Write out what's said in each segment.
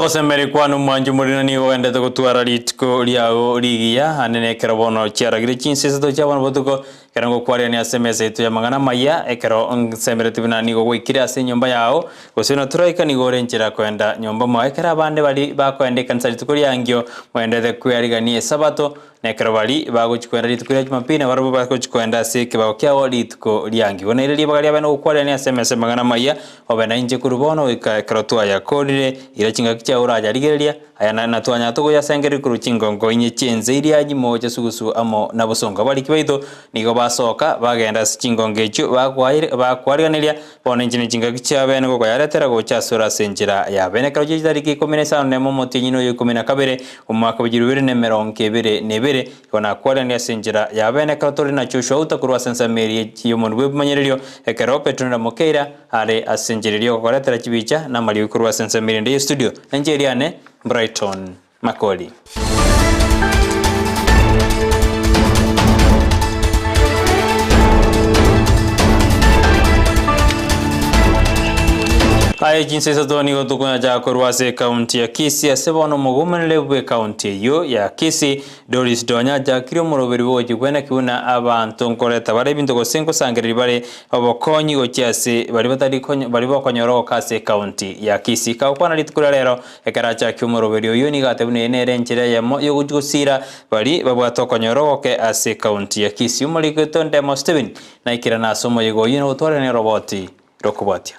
Toko semberi kwanu mwanju murina ni wende toko tuara litko liao ligia anene kerabono chiara giri Chinsa to chawan botuko kerango kwari ni SMS itu ya mangana Amayia ekero sembere tibina ni go wikira ase nyomba yao gosino turaika ni gore nchira kwenda nyomba mo ekera bande bali bakwende kanisa litko liangio mwende de kwari Isato nekero bali bagochikwenda litko lya Jumapili barabu bagochikwenda se kebao kyao litko liangi bona ile libaga lya bano kwari ni SMS mangana Amayia obena inje kurubono ekero tuwa ya kodire ira chinga kicha uraja ligereria aya na twanya tugo ya sengeri kuruchingo ngo inye chenze iri aji moja sugusu amo na busonga bali kibaito nigo basoka bagenda sichingo ngecho bakwariganiria bona injine chinga kicha bene go yaretera go chasura senjira ya bene karo jitariki 15 nemo motinyino yo 12 umwaka bujirubire nemero nkebere nebere kona kwariania senjira ya bene karo tori na chusho utakurwa sensa meri yo monwe manyererio ekero petrona mokeira are asenjiririo ko yaretera chibicha na mali kurwa sensa meri ndi studio Nigeria ne Brighton Makoli. Aye Chinsa Isato ni gotukunya ja korwase county ya Kisii asebono mugumenelebwe county yo ya Kisii Doris Donya ja kiro muroberi boje kwena kiuna abantu nkoreta bare bintu go senko sangereri bare obokonyi go cyase bari batari konyo bari bokonyoro kase county ya Kisii ka kwana litukura rero ekaracha kyumuroberi yo ni gatebune nerenjere yamo yo gusira bari babwato konyoro ke ase county ya Kisii umuriko ndemo Steven na ikira na somo yego yino utore ne roboti rokubatia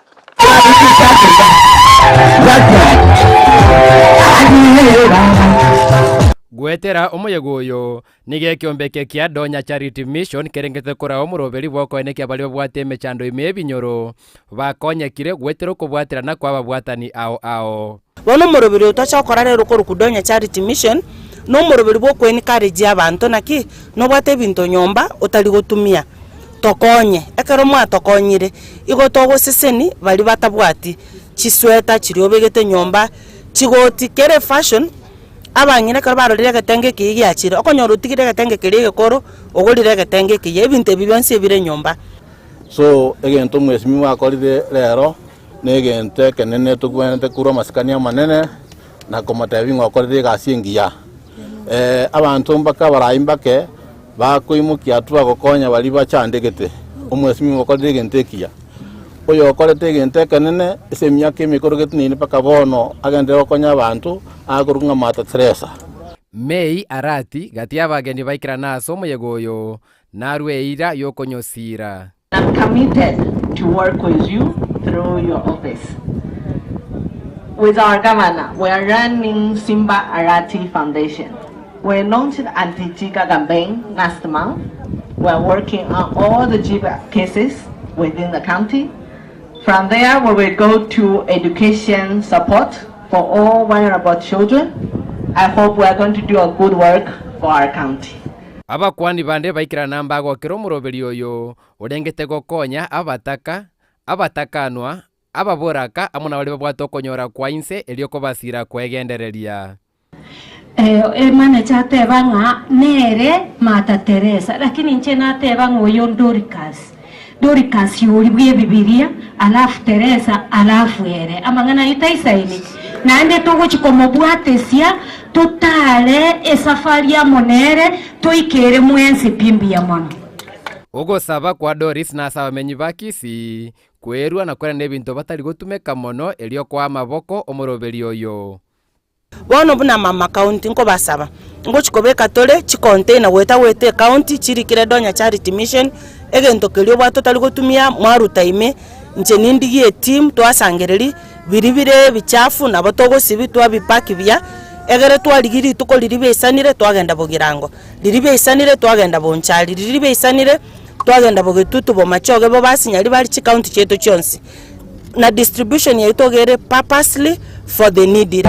Gwetera omuyego uyu nige kiombeke kia Donya Charity Mission kerengete kora omuroberi bwokoene kia bali babwate mechando ime binyoro bakonyekire gwetera kubwatirana kwa babwatani ao bono muroberi utachakora rero ku Donya Charity Mission no muroberi bwokoene kareji abantu naki no bwate binto nyomba utali gutumia tokonye ekero mwa tokonyire igo togo seseni bali batabwati chisweta chiriobegete nyomba chigoti kere fashion abangine karo barorire gatenge kigi achire okonyoro tigire gatenge kirige koro ogorire gatenge kiye binte bibonse bire nyomba so egento mwesimi wakorire rero negente kenene tugwente kuro masikania manene na komatebi ngokorire gasingia abantu mbaka baraimbake bakoimukia tuwa gokonya bali bachandegete omwesimi wakorire gentekia oyo okorete gente kenene ese myaka emikorogetu nini paka bono agende okonya abantu agurunga mata Teresa Mei arati gatia bageni baikira naso omuyego uyu narweira yokonyosira. I'm committed to work with you through your office. With our governor, we are running Simba Arati Foundation. We launched an anti-Jiga campaign last month. We are working on all the Jiga cases within the county. From there, we will go to education support for all vulnerable children. I hope we are going to do a good work for our county. Abakwani bande baikira namba gwakira omuroberi uyu urengete gokonya abatakanwa ababoraka amuna bali babwato konyora kwa inse elioko basira kwegendereria emane chateba nga nere mata Teresa lakini nche nateba ngoyo Doricas yuri bwe Biblia alafu Teresa alafu ere amangana itaisaini naende togo chikomo bwatesia totale esafari ya monere toikere mwensi pimbi ya mono Ogo saba kwa Doris na saba menyi bakisi kwerua na kwera nebinto batari gotumeka mono elio kwa maboko omuroberi uyu bono buna mama county nko basaba ngo chikobeka tole chikontaina wete county chirikire Donya Charity Mission egento kelio bwato tali gotumia mwaru time nche nindigie team twasangereri biribire bichafu na botogo sibi twabipaki bya egere twaligiri tukoliribe isanire twagenda bogirango liribe isanire twagenda bonchali liribe isanire twagenda bogetutu bo machoge bo basinyali bali chi county cheto chonsi na distribution ya itogere purposely for the needy.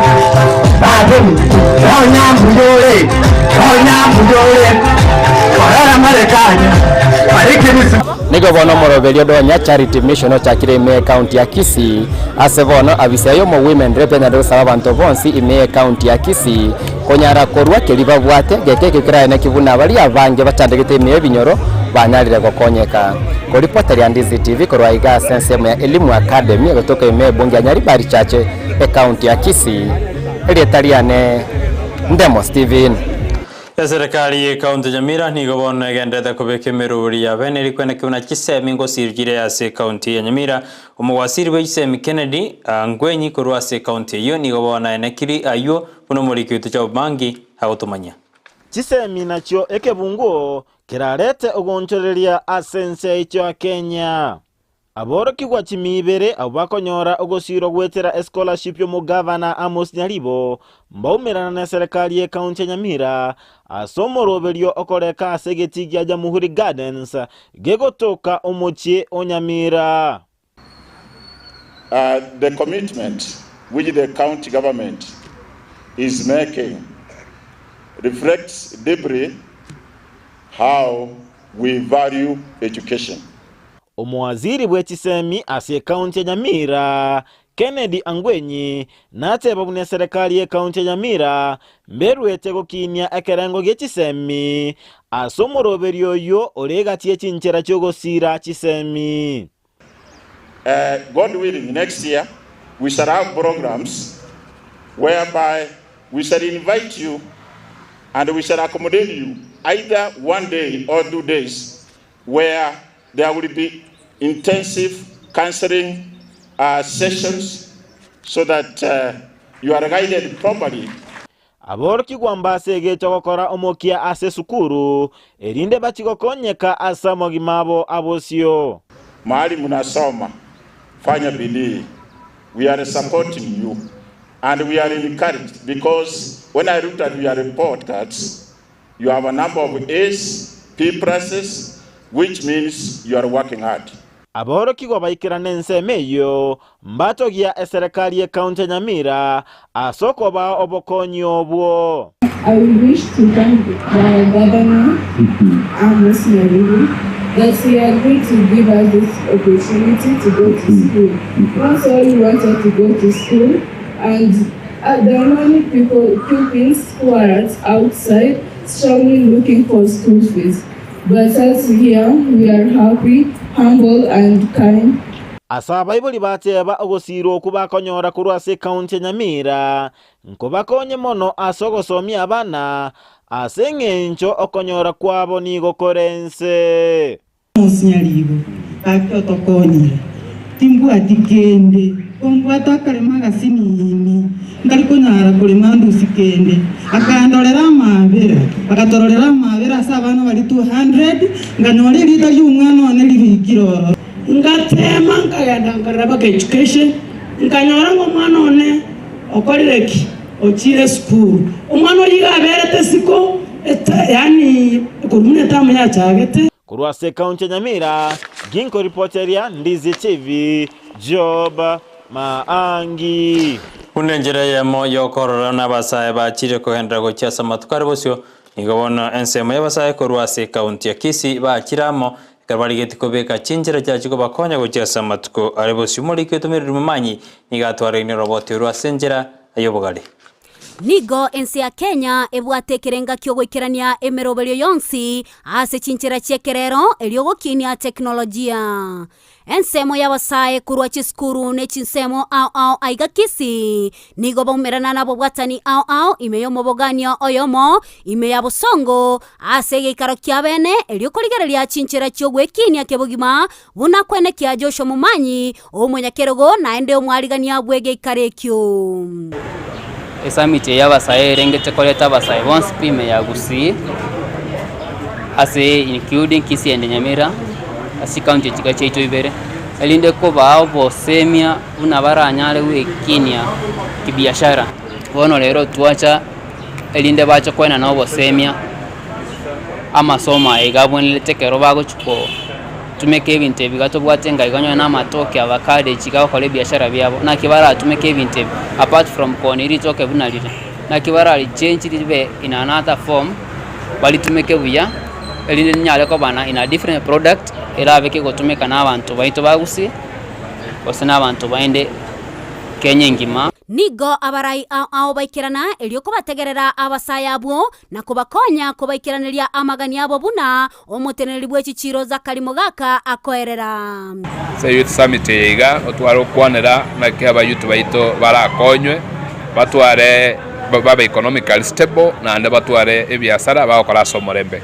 Nigo bono moroberio Donya Charity Mission chakire ime county ya Kisii asebono abisayo mo women representative sabanto bonsi ime county ya Kisii konyara korwa keliba bwate gekeke kiraene kibuna bali abange bachandegete ime binyoro banyarire gokonyeka ko reporter ya Ndizi TV korwa iga sense ya elimu academy gotoka ime bonge nyari bari chache county ya Kisii Elietariane Ndemo Steven. Ya serikali ya kaunti Nyamira nigo bono egendete kubeka emiruri ya bene rikwene kibuna kisemi ngosirugire ase kaunti ya Nyamira omugwasiri w'isemi Kennedy ngwenyi kurwa ase kaunti iyo nigo bona enekiri ayo buno muri kitu cha bangi hagutumanya kisemi nakyo ekebungo kirarete ogonchoreria asense icho Kenya aboroki gwa chimibere abakonyora ogosiro gwetera scholarship yo mugavana Amos Nyaribo mbaumirana na serikali ya kaunti ya Nyamira asomoroberio okoreka asegeti ya Jamhuri Gardens gegotoka omochie onyamira. The commitment which the county government is making reflects deeply how we value education. Omwaziri bw'ekisemi ase kaunti ya Nyamira Kennedy Angwenyi nateba bune serikali ya kaunti ya Nyamira mberwete gokinya ekerengo gy'ekisemi asomoroberio yo olegati ekinchera kyogosira kisemi. God willing, next year we shall have programs whereby we shall invite you and we shall accommodate you either 1 day or 2 days where there will be intensive counseling sessions so that you are guided properly. Aboroki gwambase gechokokora omokia ase sukuru erinde bachigokonyeka asa mogimabo abosio. Mahali munasoma fanya bidii. We are supporting you and we are encouraged because when I looked at your report cards, you have a number of A's, P pluses, which means you are working hard. Aboroki gwabaikira nensemeyo mbatogia serikali ya kaunti Nyamira asoko ba obokonyi obwo. I wish to thank the governor Amos Nyaribo that he agreed to give us this opportunity to go to school. Once all wanted to go to school, and there are many pupils who are outside struggling looking for school fees. But as here, we are happy, humble and kind. Asa Bible bateba ogosiro kubakonyora kurwa se kaunti Nyamira nkobakonye mono asogosomia abana asengencho okonyora kwabo nigo korense. Nyaribo akotokonyira timbu atikende ombwata kalemaga sinini ngari kunyara kulema ndusikende akandorera amabera akatororera amabera asabana bali 200 nganore lita y'umwana one lirigiroro ngatema nkayadangara baka education nkanyora ngo mwana one okorereki ochire school umwana yiga berete siko yani kurumune tamu ya chagete kurwa se kaunti Nyamira ginko reporteria Ndizi TV Job Maangi unenjere yemo yokorora n'abasaye bakire kohendera gocyasa matukare bosyo nigobona ensemo y'abasaye kurwa se kaunti ya Kisii bakiramo kabari getiko beka cinjira cyaciko bakonya gocyasa matuko ari bosyo muri kwetumirira mumanyi nigatwara ni robot urwa senjera ayobogari nigo ensi ya Kenya ebwatekerenga kyogwikirania emeroberio yonsi ase chinchera chekerero eliogokinia teknolojia ensemo y'abasaye kurwa chiskuru ne chinsemo au aiga Kisii nigo baumerana nabo bwatani au imeyo moboganio oyomo imeya bosongo ase gikaro kyabene eliokoligereria chinchera kyogwekinia kebogima buna kwene kya Joshua Mumanyi omunyakerogo naende omwaligania bwege ikarekyo. Esamite y'abasaye rengete koleta abasaye bonse pime ya Gusii ase including Kisii and Nyamira asi county chigache ito ibere elinde ko bao bosemia unabaranyale wekinia kibiashara bono lero tuacha elinde bacho kwena na bosemia ama soma egabonle tekero bago chuko tumeke ebintu bigato bwatenga iganyo na matoke abakade chikao kole biashara byabo na kibara tumeke ebintu apart from koniri toke bunalire na kibara ali change libe in another form bali tumeke buya elinde nyale ko bana in a different product era beke go tumeka na abantu baito bagusi osana abantu baende Kenya ngima nigo abarai au baikirana elioko bategerera abasaya abo na kubakonya kubaikiranira amagani abo buna omuteneri bw'ekiciro za kalimo gaka akoerera se youth summit yiga otwaro kwanera na kaba youth baito barakonywe batware baba economically stable na ande batware ebiasara bagokora somorembe.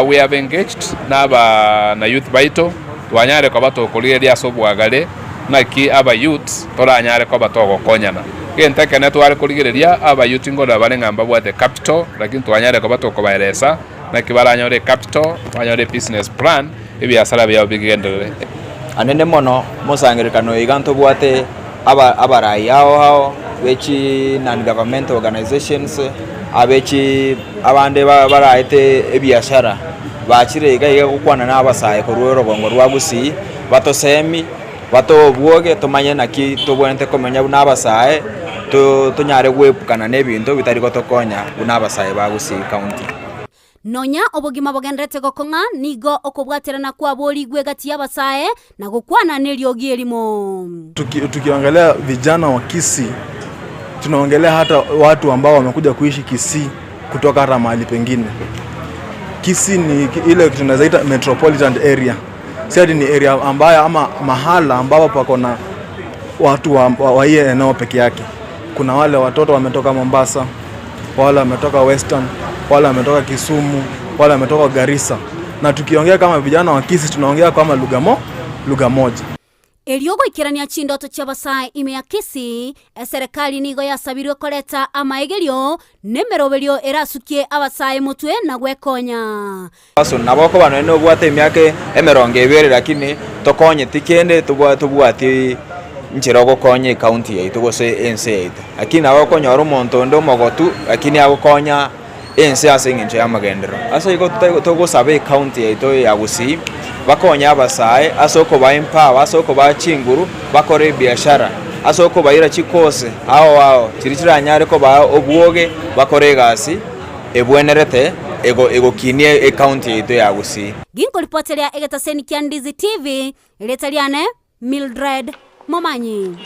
We have engaged na youth baito twanyare ko batokuriria sobwagare naki aba youth toranyare ko batogokonyana genteke ne tware kurigireria aba youth ngora bare ngamba bwate capital lakini twanyare ko batokobaeresa naki baranyore capital twanyore business plan ebiasara byao bigendere anene mono musangirikano iganto bwate abarai yao hao bechi non government organizations abechi abande baraite ebiashara bachire iga gukwana n'abasaye ku rugongo rwa Gusii batosemi batobwoge tumanye naki tubonete komenya n'abasaye tunyare gwepukana n'ebintu bitari gotokonya n'abasaye ba Gusii county. Nonya obogima bogendrete gokonga nigo okobwaterana kwa boli gwegati y'abasaye na gukwana n'eryogi elimo. Tukiangalia vijana wa Kisii, tunaongelea hata watu ambao wamekuja kuishi Kisii kutoka hata mahali pengine. Kisii ni ile tunazaita metropolitan area. Sasa ni area ambayo ama mahala ambapo pako na watu wa hiyo eneo peke yake. Kuna wale watoto wametoka Mombasa, wale wametoka Western, wale wametoka Kisumu, wale wametoka Garissa. Na tukiongea kama vijana wa Kisii tunaongea kama lugha moja. Eliogo ikirania chindoto cy'abasaye ime ya Kisii, serikali nigo yasabirwe koleta amaegerio nemerobelio erasukie abasaye mutwe na gwekonya. Aso naboko bano eno bwate emyake emeronge ebere lakini tokonye tikende tubwati nchero gokonya county yaitu gose ense yaitu. Lakini abakonya oro monto ndo mogotu lakini agokonya ense asenginche yamagendero. Asa iko tugosabe county yaitu ya Gusii. Bakonya abasaye asoko ba empower asoko ba chinguru bakore biashara asoko bayira chikose hao chirichiranyare ko ba obwoge bakore gasi ebwenerete ego kinie county yetu ya Gusii. Ginko reporteria egetaseni kya Ndizi TV letaliane Mildred Momanyi.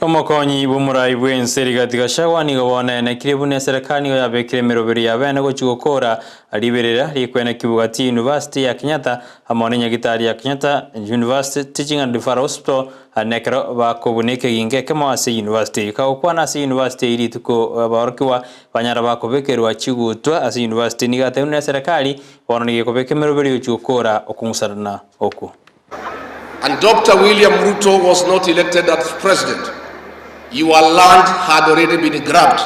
Omokonyi bumurai bwenseri katika shawani gobona na kiribune serikali ya bekire meroberi ya bana go chugokora aliberera likwena Kibugati University ya Kenyatta amone nyagitari ya Kenyatta University Teaching and Referral Hospital anekro bakobuneke ginge kama ase university ka okwana ase university iri tuko barkiwa banyara bakobekerwa chigutwa ase university nigate ne serikali bononige kobeke meroberi chugokora okungusarana oku. And Dr. William Ruto was not elected as president. Your land had already been grabbed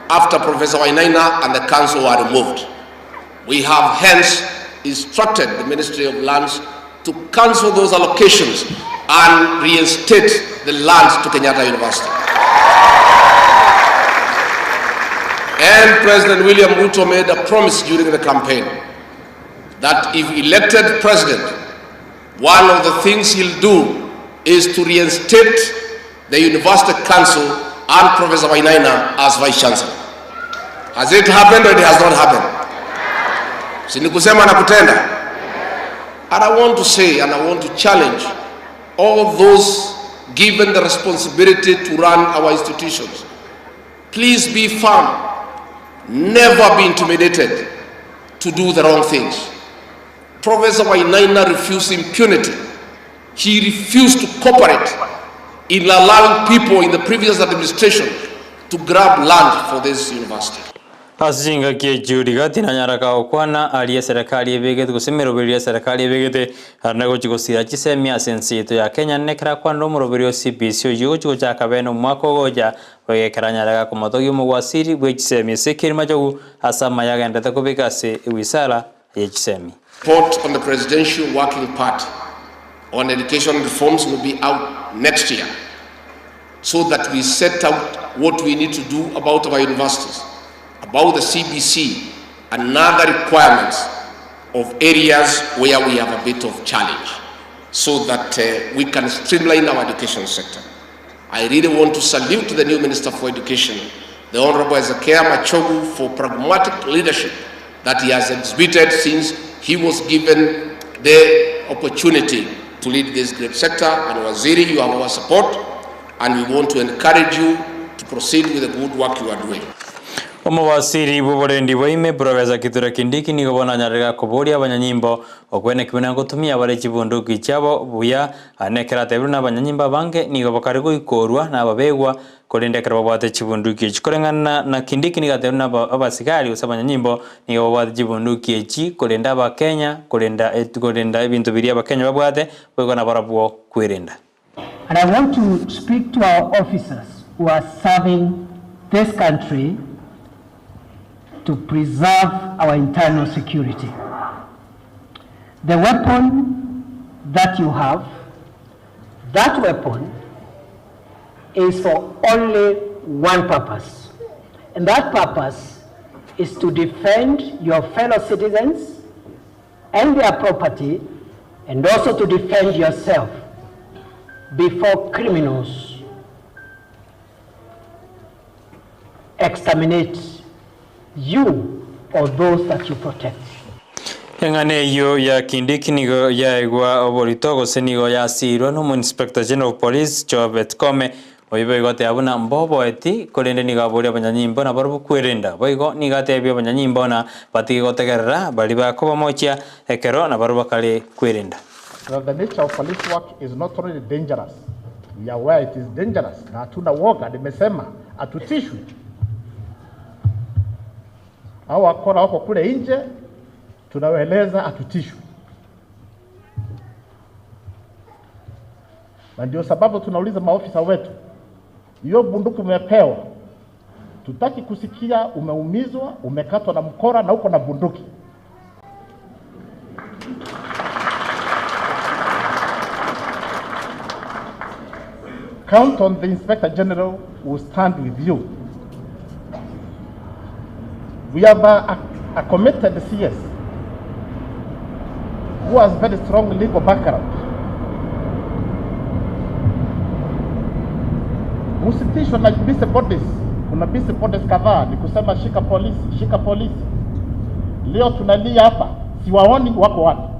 after Professor Wainaina and the council were removed. We have hence instructed the Ministry of Lands to cancel those allocations and reinstate the lands to Kenyatta University. And President William Ruto made a promise during the campaign that if elected president, one of the things he'll do is to reinstate the University Council and Professor Wainaina as Vice Chancellor. Has it happened or it has not happened? Sinikusema na kutenda. And I want to say and I want to challenge all those given the responsibility to run our institutions. Please be firm. Never be intimidated to do the wrong things. Professor Wainaina refused impunity. He refused to cooperate in allowing people in the previous administration to grab land for this university. Asinga ke judiga tinanyara ka okwana aliye serikali ebegete kusemeroberia serikali ebegete arnago chigosira chisemi asenseto ya Kenya nekra kwando moroberio CBC ojugo chugo chaka beno mwako goja wegeranyara ka komotogi mugwasiri bwechisemi sekirima jogu asama yaga ndata kobekase ewisara yechisemi. Report on the Presidential Working Party on education reforms will be out next year, so that we set out what we need to do about our universities, about the CBC and other requirements of areas where we have a bit of challenge, so that we can streamline our education sector. I really want to salute the new Minister for Education, the Honorable Ezekiel Machogu, for pragmatic leadership that he has exhibited since he was given the opportunity to lead this great sector. And Waziri, you have our support, and we want to encourage you to proceed with the good work you are doing. Omowasiri buborendi boime Professor Kithure Kindiki nigo bonanyarega koboria abanyanyimbo okwene kibona gutumia bare chibunduki chabo buya anekera tebuna abanyanyimba bange nigo bakarigo ikorwa na babegwa kulinda kera babwate chibunduki echi korengana na Kindiki nigatebuna abasigari usabanya nyimbo niga babwate chibunduki echi kulinda abakenya kulinda ebintu biri abakenya babwate bwegona barabwo kwirinda. And I want to speak to our officers who are serving this country to preserve our internal security. The weapon that you have, that weapon is for only one purpose. And that purpose is to defend your fellow citizens and their property, and also to defend yourself before criminals exterminate you or those that you protect. Engane yo ya Kindiki nigo ya igwa oboritogo senigo ya sirwa no Inspector General of Police Jobet Kome oibe gote abuna mbobo eti kolende niga bori abanyanyimbo na barubu kwirinda boigo nigate ebyo abanyanyimbo na batigi gotegerera bali bakoba mochia ekero na barubu kali kwirinda. The nature of police work is not only dangerous, we are aware it is dangerous. Na hatuna woga, nimesema atutishwi. Hao wakora wako kule nje, tunawaeleza atutishwi. Na ndio sababu tunauliza maofisa wetu, hiyo bunduki umepewa, tutaki kusikia umeumizwa, umekatwa na mkora na uko na bunduki. Count on the Inspector General who will stand with you. We have a committed CS who has very strong legal background. Usitishwe na busy bodies. Kuna busy bodies kadhaa ni kusema shika polisi, shika polisi. Leo tunalia hapa, siwaoni wako wapi.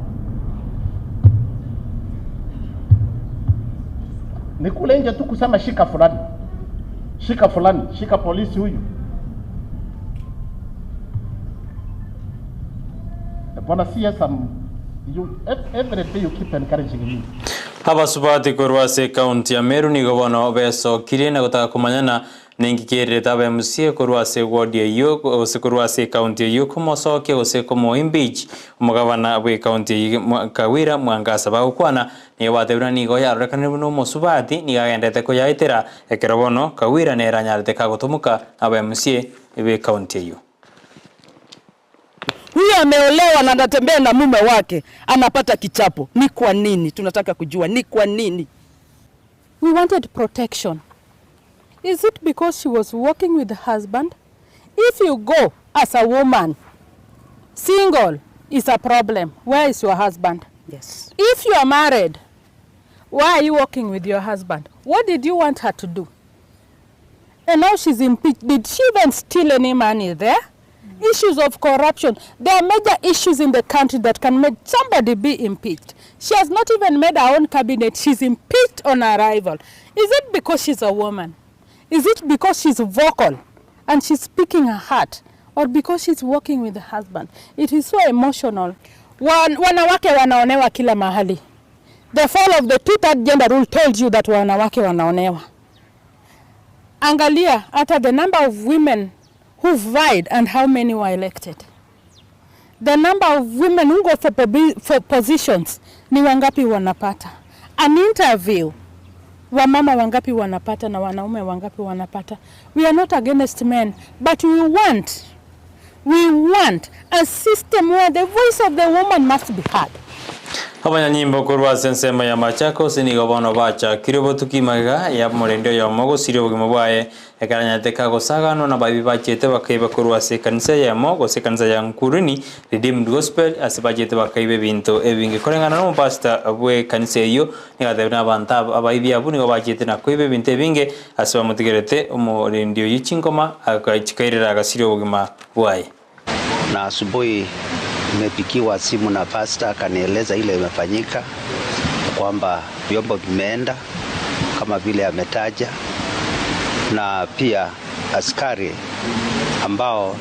Ni kule nje tu kusema shika fulani. Shika fulani, shika polisi huyu. Bwana CS, every day you keep encouraging me. Abasubati kurwase county ya Meru ni gobono beso kirina gutaka kumanyana ningikirire tabe MC kurwase ward yo kurwase county yo kumosoke ose komo imbeach umugabana we county Kawira Mwangasa bagukwana ni batebura ni go yarekane buno musubati ni gagendete ko yaitera ekerobono Kawira ne ranyarete kagutumuka aba MC we county yo. Huyu ameolewa na anatembea na mume wake, anapata kichapo. Ni kwa nini? Tunataka kujua ni kwa nini. We wanted protection. Is it because she was working with the husband? If you go as a woman, single is a problem. Where is your husband? Yes. If you are married, why are you working with your husband? What did you want her to do? And now she's impeached. Did she even steal any money there? Issues of corruption. There are major issues in the country that can make somebody be impeached. She has not even made her own cabinet. She's impeached on arrival. Is it because she's a woman? Is it because she's vocal and she's speaking her heart? Or because she's working with the husband? It is so emotional. Wanawake wanaonewa kila mahali. The fall of the two-third gender rule told you that wanawake wanaonewa. Angalia, hata the number of women who vied and how many were elected. The number of women who go for positions ni wangapi wanapata. An interview, wamama wangapi wanapata na wanaume wangapi wanapata. We are not against men, but we want a system where the voice of the woman must be heard. Abanyanyimbo kurwa sensema ya machako sinigo bono bacha kirobo tukimaga ya morendo ya mogo sirobo gimobwaye ekaranyate kago sagano na babi bachete bakaiba kurwa se kanisa ya mogo se kanisa ya nkuruni Redeemed Gospel asibachete bakaibe binto ebinge korengana no pastor abwe kanisa yo nigatebna banta abayibi abuni go bachete na koibe binto ebinge asiba mutigerete omorendio yichingoma akachikairira agasirobo gima bwaye. Na asubuhi nimepikiwa simu na pastor akanieleza ile imefanyika kwamba vyombo vimeenda kama vile ametaja, na pia askari ambao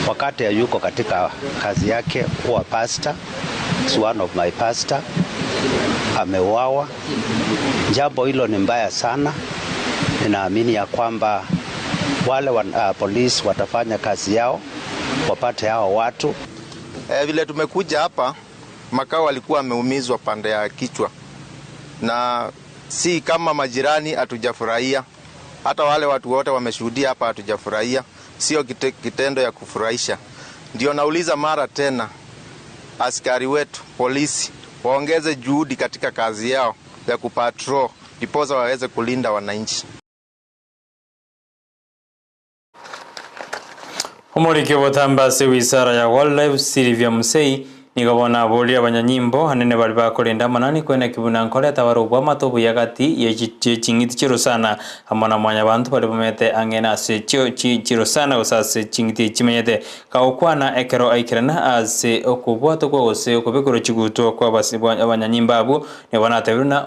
wakati yuko katika kazi yake kuwa pastor, is one of my pastor, ameuawa. Jambo hilo ni mbaya sana, ninaamini ya kwamba wale polisi watafanya kazi yao, wapate hao watu. Vile tumekuja hapa, makao walikuwa wameumizwa pande ya kichwa, na si kama majirani hatujafurahia, hata wale watu wote wameshuhudia hapa hatujafurahia, sio kitendo ya kufurahisha. Ndio nauliza mara tena, askari wetu polisi waongeze juhudi katika kazi yao ya kupatrol ndiposa waweze kulinda wananchi. Umuriki butambase wizara ya wildlife Silvia Musei nigabona aboli abanyanyimbo hanene bali bakolinda manani kwena kibuna nkole tabarubwa matobu yagati yechingiti chirusana amana mwanya bantu bali bamete angena se chirusana usase chingiti chimenyete kaukwana ekero aikirana ase okubwa to kwose okubikoro chiguto kwa basibwa abanyanyimba abo ne banateruna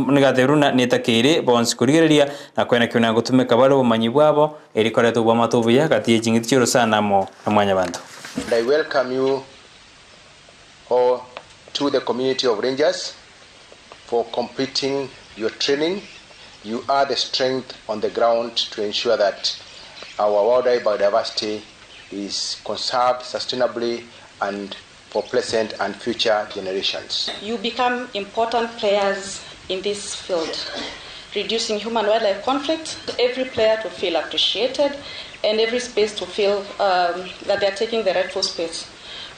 nigateruna netakire bonsikurigeria na kwena kibuna gutumeka balo bumanyi bwabo erikore to bwa matobu yagati yechingiti chirusana mo mwanya bantu. I welcome you or to the community of rangers for completing your training. You are the strength on the ground to ensure that our wildlife biodiversity is conserved sustainably and for present and future generations. You become important players in this field, reducing human-wildlife conflict, every player to feel appreciated and every space to feel that they are taking the rightful space.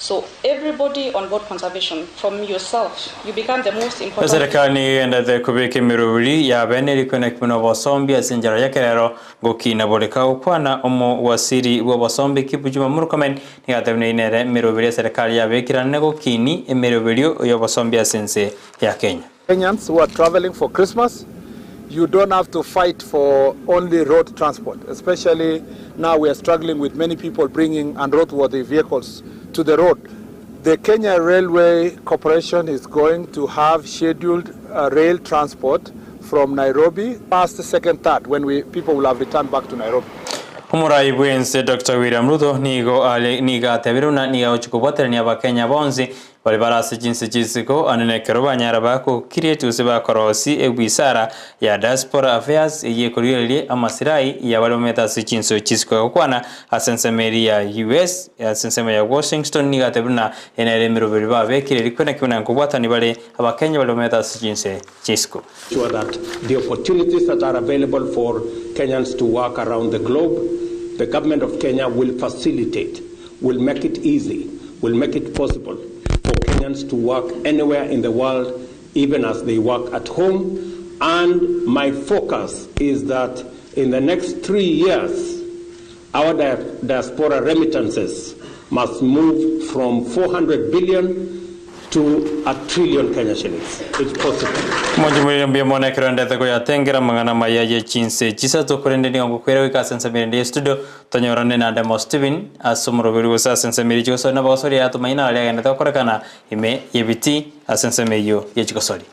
So everybody on board conservation, from yourself, you become the most important. Serikali enda kubeke mirubiri ya beneri kwenye kipino wasombi asinjara yake lero gukina boleka ukwana omo wasiri wa wasombi kipujuma murukamen ni gatemne inere mirubiri serikali ya bekira nego kini mirubiri ya wasombi asense ya Kenya. Kenyans who are traveling for Christmas, you don't have to fight for only road transport, especially now we are struggling with many people bringing unroadworthy vehicles to the road. The Kenya Railway Corporation is going to have scheduled rail transport from Nairobi past the second, third, when people will have returned back to Nairobi. Umurai bwense Dr. William Ruto niga tebiruna niga uchukubotera ni abakenya bonzi bali barase jinsi jisiko anenekero banyara bako create ba korosi ebisara ya diaspora affairs ye kuriye amasirai ya bali meta sichinso chisiko kwana asensemeri ya US ya sensema ya Washington niga tebiruna enere mirobiri ba bekire rikona kibona kubwata ni bali abakenya bali meta sichinse chisiko. Sure that the opportunities that are available for Kenyans to work around the globe, the government of Kenya will facilitate, will make it easy, will make it possible for Kenyans to work anywhere in the world, even as they work at home. And my focus is that in the next 3 years, our diaspora remittances must move from 400 billion to 1 trillion Kenya shillings. It's possible. Mojumuri mbia mwana kiranda tako ya tengera mangana maya ye Chinsa Isato kurende ni ngokwera wika sensa mirende studio tonyorane na Demo Steven asumuro biri wasa sensa miri joso na basori ya tumaina ale ya ndako korekana ime yebiti asensa meyo ye chikosori.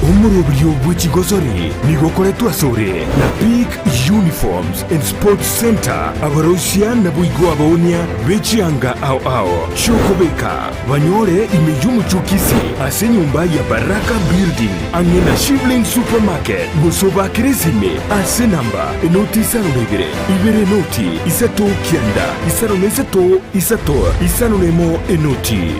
Umurobrio bw'ikigosori nigokoretwa sore na Peak Uniforms and Sports Center abarosia na buigo abonia bechianga ao shokobeka banyore imejumu chukisi ase nyumba ya Baraka Building angena Shivling Supermarket gosoba kiresime ase namba enoti saronegere ibere noti isato kianda isaronemo enoti.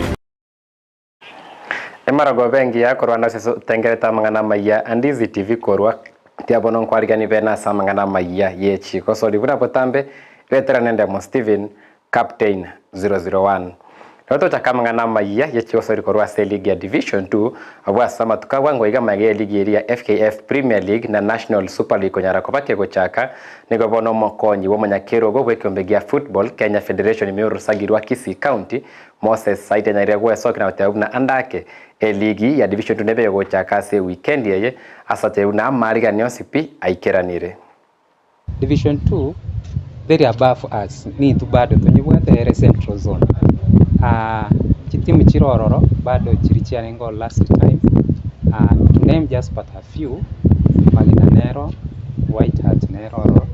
Emarago bengi ya korwa na seso tengereta mangana maya Ndizi TV korwa tiabono nkwarigani bena sa mangana maya yechi kosoli buna potambe veteran Demo Steven Captain 001 Roto chaka mangana maya yechi kosoli korwa se league ya Division 2 abwa sama tukawa ngoiga mage league ya FKF Premier League na National Super League konyara kopake go chaka nigo bono mokonyi wo manyakero go bwekombegia football Kenya Federation imero sagirwa Kisii County Moses Saite Nyamira Counties na utabuna andake eligi ya Division 2 nebe go chaka se weekend yeye asate una mariga nyosipi aikeranire. Division 2 very above us ni tu bado tunyibwate central zone. Chitimu chirororo bado chirichiarengo last time. To name just but a few, Magina Nero, White Hat Nero,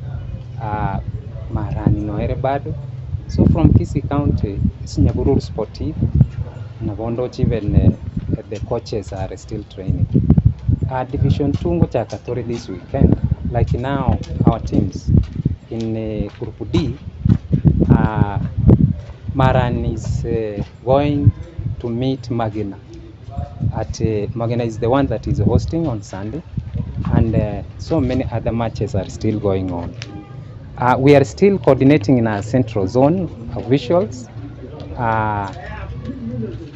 Marani Noere bado. So from Kisii County, it's Nyaburu Sportive, Nabondo even the coaches are still training. Division 2 ngoja Katori this weekend. Like now, our teams in Group D, Maran is going to meet Magina. Magina is the one that is hosting on Sunday, and so many other matches are still going on. We are still coordinating in our central zone officials.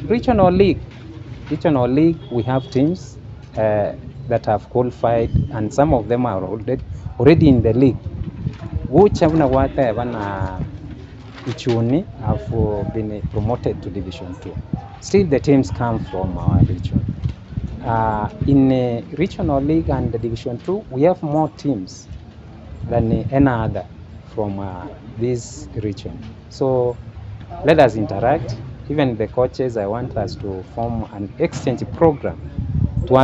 Regional league, we have teams that have qualified, and some of them are already in the league. Which have been promoted to Division 2. Still, the teams come from our region. In the regional league and the Division 2, we have more teams than any other from this region. So let us interact. Even the coaches, I want us to form an exchange program to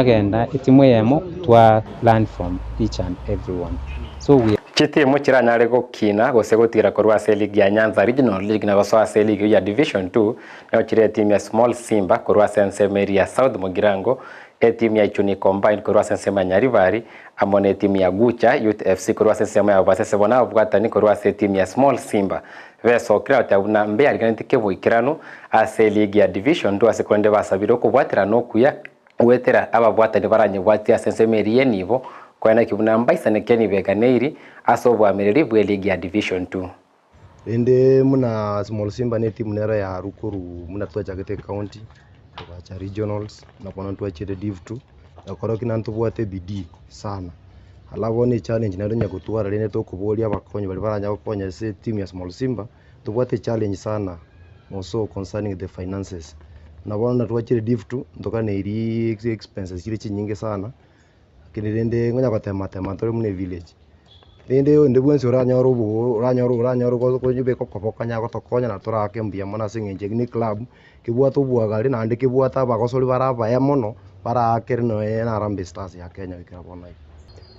learn from each and everyone. So we Chitimu chiranyare gukina gusegutira korwa league ya Nyanza Regional League na gosoa league ya Division 2 na chire team ya Small Simba korwa Sensemeri ya South Mugirango, team ya Ichuni Combined korwa Sensema Nyarivari, amone team ya Gucha Youth FC korwa Sensema ya Basese bona bwatani korwa team ya Small Simba. Veso krata una mbe aliganitike buikirano ase league ya Division 2 asekonde basabiro kubwatira no kuya wetera ababwatani baranye bwatia Sensemeri yenivo kwa kibuna mbaisa nekeni beganeiri asobwa mereri bwe league ya Division 2. Ende muna Small Simba ne team nera ya Rukuru muna twachagete county kwa regionals na pona twachete div 2 na koroki nantu bwate bidii sana. Alabo ni challenge na donya kutwara rene to kubolia abakonyi bali baranya bakonya se team ya Small Simba tubwate challenge sana also concerning the finances. Na bona twachete div 2 ndokane iri expenses kile chinyinge sana. Kinirende ngonya batema tore mune village. Rende ndebwense uranyoro ko nyube ko kopokanya ko tokonya na turake mbia mona singenje ni club kibwato bwagari na ndike bwata bakosoli baraba ya mono para akere no na Rambe Stars ya Kenya wikira bona.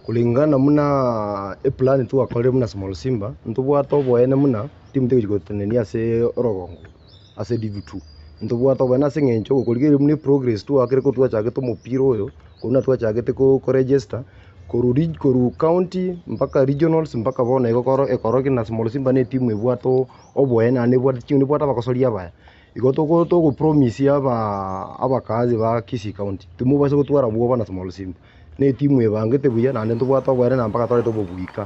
Kulingana muna plan tu akore muna Small Simba ntubwato boene muna team te gotene ase Rogongo ase Div2 ntubwato bana singenje ko kuligere mune progress tu akere ko twachage to mupiro yo kuna twachagete ko register koru county mpaka regionals mpaka bona ekoroki na Small Simba ne team ebwato obwena ne bwata team ne bwata bakosolia baya igoto ko promise abakazi ba Kisii County tumubase gutwara bwo bana Small Simba ne team ebangete buya na ndo bwata bwena na mpaka tore to bubuika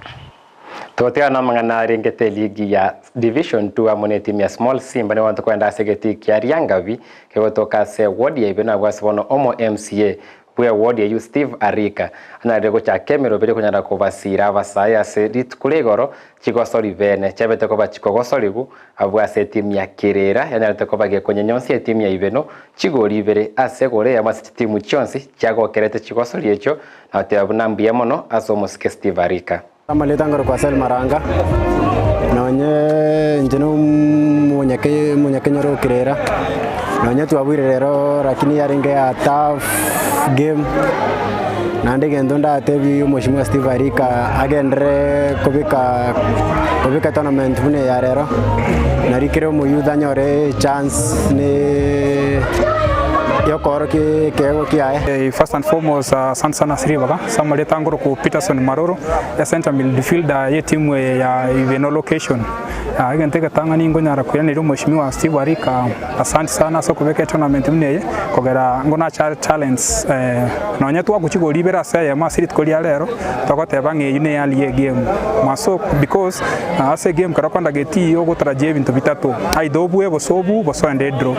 totea na mangana ringete league ya Division 2 amone team ya Small Simba ne wantu kwenda segeti ya Riangavi kegotoka se ward ya ibena bwasibona omo MCA bwe ward ya Steve Arika anarego cha kemero bere kunyara ko basira basaya se ditkulegoro chigosori bene chabete ko bachikogosorigu abwa se team ya Kirera yanarete ko bage konyenyonsi team ya Ibeno chigori bere asegore ya masi team chonsi chago kerete chigosori echo na te abunambia mono asomo Steve Arika amaleta ngoro kwa sel maranga nonye njeno munyake nyoro Kirera nonye tuabwire rero lakini yaringe ya tough game nande gendonda tebi mheshimiwa Steve Arika agendere kubika tournament mune ya rero narikire mu youth anyore chance ne yokoro kego kiae. First and foremost sana siribaga samale tangoro ku Peterson Maroro ya center midfielder ye team ya Iveno location agenteka tangani ngonyara kuyanira mheshimiwa Steve Arika asante sana so kubeka tournament mune kogera ngona talents nonya twa kuchigoli bera sa ya masirit kolia lero tokote bange yune ali game maso because ase game karakwanda geti yo gutaraje ibintu bitatu aidobwe bosobu bosoende draw.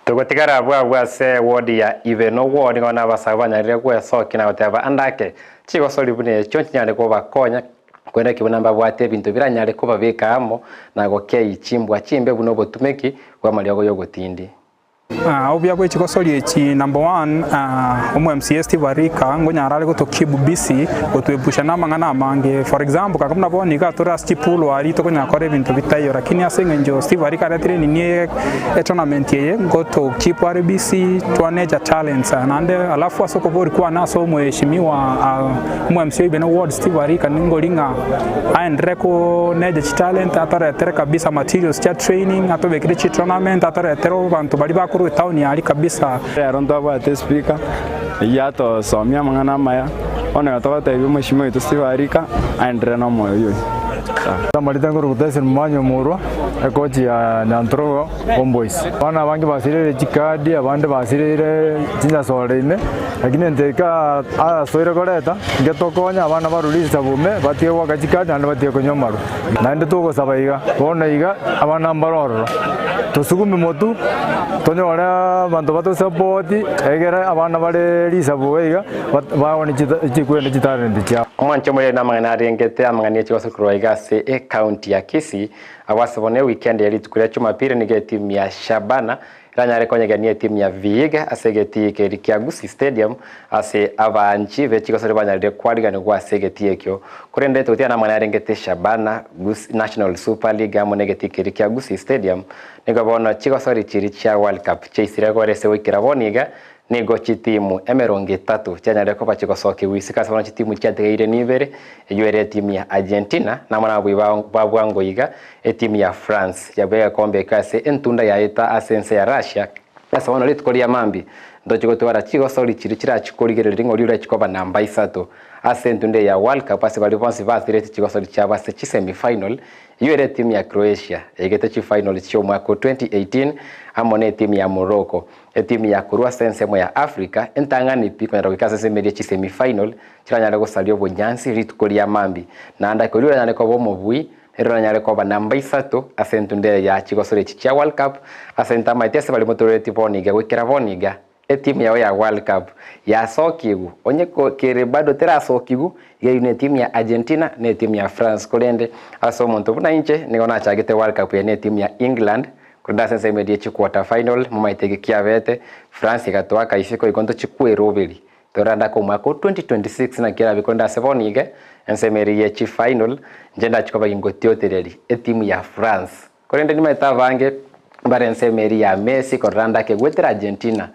Tugotigara bwa se ward ya Iveno ward ngona basabanya rire kwa soki na otaba andake chigosori bune chonchinyane ko bakonya kwenda kibona mbabwate bintu biranyare ko babeka amo na gokei chimbwa chimbe buno botumeki kwa maliogo yogotindi obya gwe chikosori echi number 1 omu MCS tibarika ngonyarale go to keep busy gotwebusha namangana amange for example kakamna boni ka tora stipulo ali to konyakore bintu bitayo lakini asenga njo tibarika retire ni e tournament ye go to keep are busy to manage talents and alafu asoko bori kwa naso mheshimiwa omu MCS beno awards tibarika ningolinga aendreko neje talent atara tere kabisa materials cha training atobekire chi tournament atara tere bantu bali bakuru town yali kabisa ronto abate speaker yato somia mangana maya ona tote bi mheshimiwa itu tibarika aendre no moyo yo Tamarita nguru kutese mmanyo murwa ekochi ya Nyantro Homeboys. Bana bangi basirire chikadi abande basirire Chinsa sorine lakini ndeka soire koreta ngetokonya abana barulisa bume batie waka chikadi ande batie konyomaru. Nande tuko sabaiga bona iga abana mbaroro. Tusukume motu tonyo wala bantu bato support egera abana bare lisa buweiga baoni chikwende chitare ndicha. Mwancho moyo na mangana rengete amangani chiko kurwaiga se county ya Kisii awasabone weekend yali tukuria Jumapili nige timu ya Shabana ranyare konyegania timu ya Vihiga asegeti ke Gusii stadium ase abanchi vechiko sore banyarire kwariga ngo asegeti ekyo kurende tutia na mwana rengete Shabana National Super League amonegeti ke Gusii stadium nigo bono chiko sore chiri cha World Cup cheisire gore se wikira boniga nigo chitimu emeronge 3 cyanyare ko bachiko soke wisika sabona chitimu cyategeire nibere eyere timu ya Argentina na mwana babwango iga timu ya France yabega kombe kase entunda ya eta asense ya Russia asabona litkolia mambi ndochiko twara chiko sori chiri chikorigerere ngori ura chikoba namba Isato asentunde ya World Cup ase bali bonse vathirete chiko sori chaba se semi final yere timu ya Croatia egete chi final chyo mwaka 2018 amone timu ya Morocco timu ya kurwa sense mo ya Africa entangani piko na rokikaze semedi chi semi final chiranyara go salio bonyansi ritkolia mambi na anda ko lura nyane ko bomo bui ero nyare ko ba namba Isato asentunde ya chiko sori cha World Cup asenta maitese bali motoreti boniga wekera boniga timu ya World Cup ya sokigu onye ko kere bado tera sokigu ya timu ya Argentina ne timu ya France kolende aso monto buna inche ningona chagete World Cup ya ne timu ya England kunda sense imedie chi quarter final mumaitege kiavete France ikatoa kaisiko ikonto chikwe robeli toranda ko mwaka 2026 na kira bikonda sevoniga ensemeri ya chi final njenda chikoba ingotiotereri timu ya France kolende nimaita vange bare ensemeri ya Messi koranda ke gwetera Argentina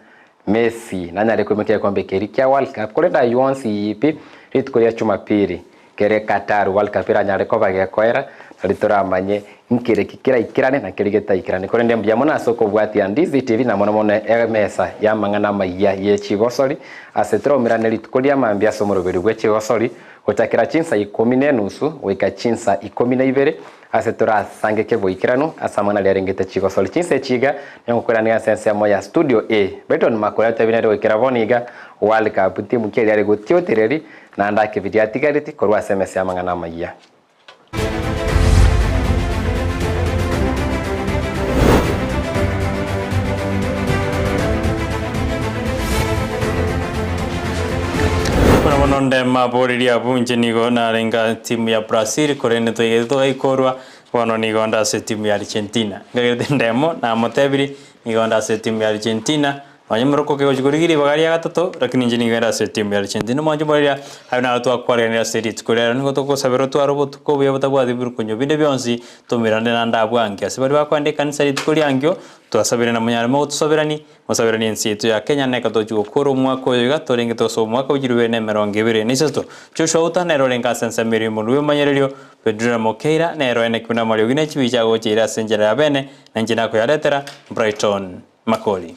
Messi nanyare kumekea kombe kerikia World Cup kolenda yuonsi ipi ritkolia Jumapili kere Qatar World Cup iranyare ko bagekoera ritora manye nkire kikira ikirane na kirigeta ikirane kolende mbiyamona soko bwati ya Ndizi TV na mona mesa ya mangana maiya ye chigosori asetro mirane ritkolia mambia somoroberi gwe chigosori otakira Chinsa 10 weka Chinsa 12 asetora sangeke boikirano asamana lerengete chigosori Chinsa chiga nyokorania sense moya studio A beton makola tabinero ikiravoniga World Cup timu kile yale gotiotereri na ndake vidiatigariti korwa SMS ya mangana maiya Nonde mabori ya bunje nigo na renga timu ya Brazil korene toyeto ikorwa wono nigo nda se timu ya Argentina ngagete ndemo na motebiri nigo nda se timu ya Argentina wanyamroko ke gojigurigiri bagari ya gatatu lakini nje nigo nda se timu ya Argentina mwanjumorya hayana to akware ya series korera nigo to kosabero to arobo to ko yabata bwa diburu kunyo binde byonsi to mirande na ndabwangi asibari bakwande kanisa ritkuri angyo to asabere na munyare mo tusoberani musabirani ensi yetu ya Kenya neka tojugo koro mwaka oyo gatorenge toso mwaka ujiriwe ne meronge bire nisesto chosho uta nero renga sense miri mulwe manyererio Pedro Mokeira nero ene kuna malio gine chibicha go chira senjera bene na njina ko yaletera Brighton Makoli